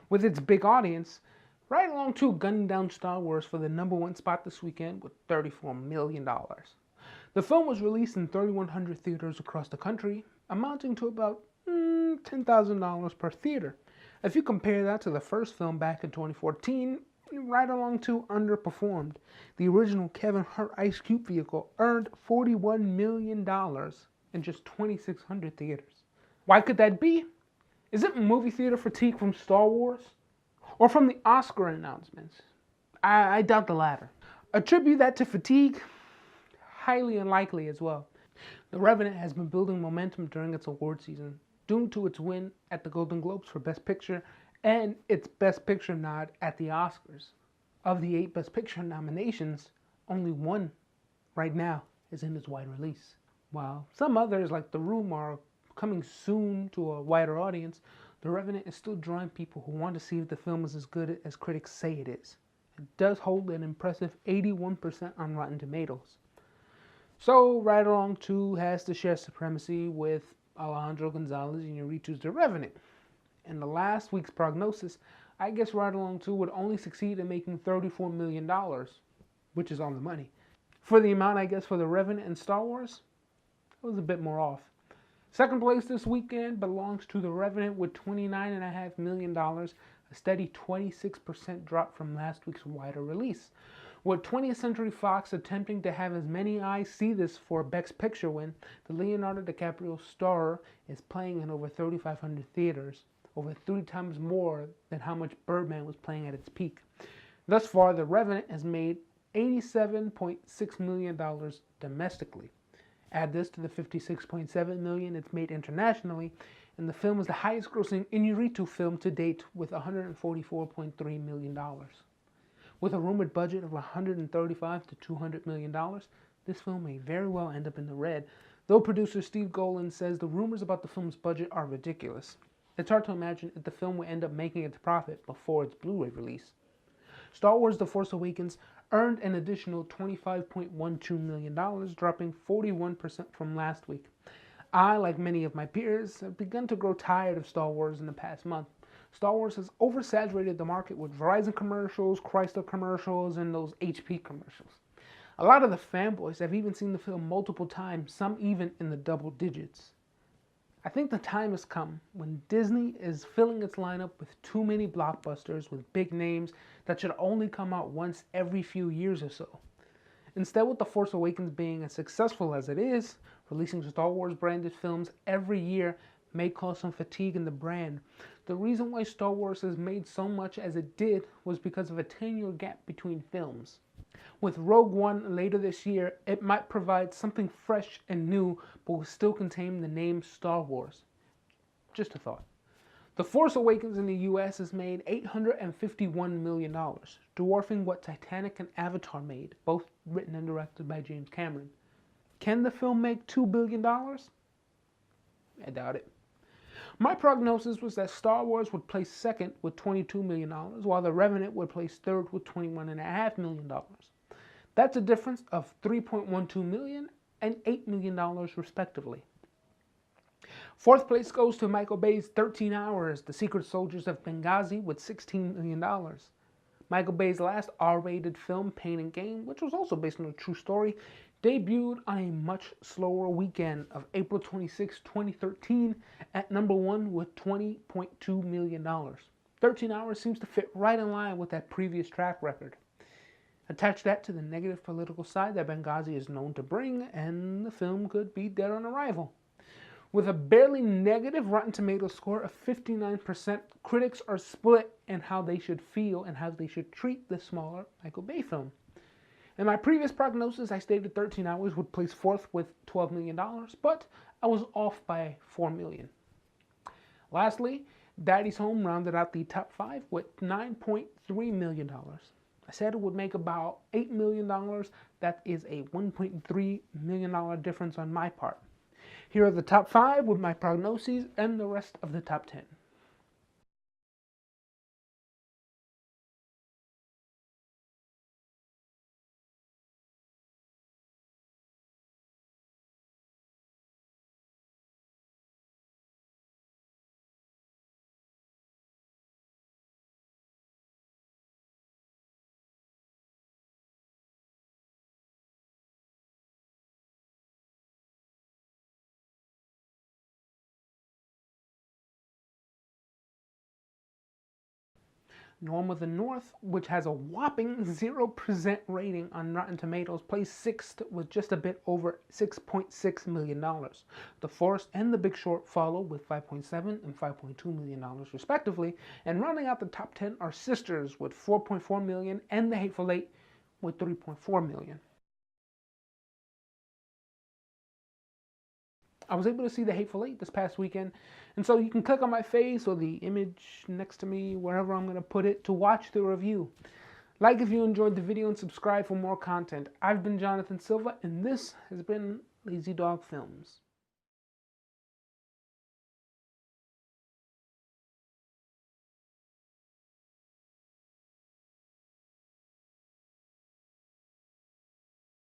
with its big audience, right along to gunning down Star Wars for the #1 spot this weekend with $34 million. The film was released in 3,100 theaters across the country, amounting to about $10,000 per theater. If you compare that to the first film back in 2014, right along to underperformed. The original Kevin Hart Ice Cube vehicle earned $41 million in just 2,600 theaters. Why could that be? Is it movie theater fatigue from Star Wars? Or from the Oscar announcements? I doubt the latter. Attribute that to fatigue? Highly unlikely as well. The Revenant has been building momentum during its award season, due to its win at the Golden Globes for Best Picture and its Best Picture nod at the Oscars. Of the 8 Best Picture nominations, only 1 right now is in its wide release. While some others, like The Room, are coming soon to a wider audience, The Revenant is still drawing people who want to see if the film is as good as critics say it is. It does hold an impressive 81% on Rotten Tomatoes. So, Ride Along 2 has to share supremacy with Alejandro Gonzalez Iñárritu's The Revenant. In the last week's Prognosis, I guess Ride Along 2 would only succeed in making $34 million, which is on the money. For the amount, I guess, for The Revenant and Star Wars, it was a bit more off. Second place this weekend belongs to The Revenant with $29.5 million, a steady 26% drop from last week's wider release. With 20th Century Fox attempting to have as many eyes see this for a Best Picture win, the Leonardo DiCaprio star is playing in over 3,500 theaters, over 3 times more than how much Birdman was playing at its peak. Thus far, The Revenant has made $87.6 million domestically. Add this to the $56.7 million it's made internationally, and the film is the highest grossing Iñárritu film to date with $144.3 million. With a rumored budget of $135 to $200 million, this film may very well end up in the red, though producer Steve Golan says the rumors about the film's budget are ridiculous. It's hard to imagine if the film will end up making its profit before its Blu-ray release. Star Wars The Force Awakens earned an additional $25.12 million, dropping 41% from last week. I, like many of my peers, have begun to grow tired of Star Wars in the past month. Star Wars has oversaturated the market with Verizon commercials, Chrysler commercials, and those HP commercials. A lot of the fanboys have even seen the film multiple times, some even in the double digits. I think the time has come when Disney is filling its lineup with too many blockbusters with big names that should only come out once every few years or so. Instead, with The Force Awakens being as successful as it is, releasing Star Wars branded films every year may cause some fatigue in the brand. The reason why Star Wars has made so much as it did was because of a 10-year gap between films. With Rogue One later this year, it might provide something fresh and new, but will still contain the name Star Wars. Just a thought. The Force Awakens in the US has made $851 million, dwarfing what Titanic and Avatar made, both written and directed by James Cameron. Can the film make $2 billion? I doubt it. My prognosis was that Star Wars would place second with $22 million, while The Revenant would place third with $21.5 million. That's a difference of $3.12 million and $8 million respectively. Fourth place goes to Michael Bay's 13 Hours, The Secret Soldiers of Benghazi with $16 million. Michael Bay's last R-rated film, Pain and Gain, which was also based on a true story, debuted on a much slower weekend of April 26, 2013 at #1 with $20.2 million. 13 Hours seems to fit right in line with that previous track record. Attach that to the negative political side that Benghazi is known to bring, and the film could be dead on arrival. With a barely negative Rotten Tomatoes score of 59%, critics are split in how they should feel and how they should treat the smaller Michael Bay film. In my previous prognosis, I stated 13 Hours would place fourth with $12 million, but I was off by $4 million. Lastly, Daddy's Home rounded out the top 5 with $9.3 million. I said it would make about $8 million. That is a $1.3 million difference on my part. Here are the top 5 with my prognoses and the rest of the top 10. Norm of the North, which has a whopping 0% rating on Rotten Tomatoes, placed 6th with just a bit over $6.6 million. The Forest and The Big Short follow with $5.7 and $5.2 million respectively, and rounding out the top 10 are Sisters with $4.4 million and The Hateful Eight with $3.4 million. I was able to see The Hateful Eight this past weekend, and so you can click on my face or the image next to me, wherever I'm going to put it, to watch the review. Like if you enjoyed the video and subscribe for more content. I've been Jonathan Silva, and this has been LazyDog Films.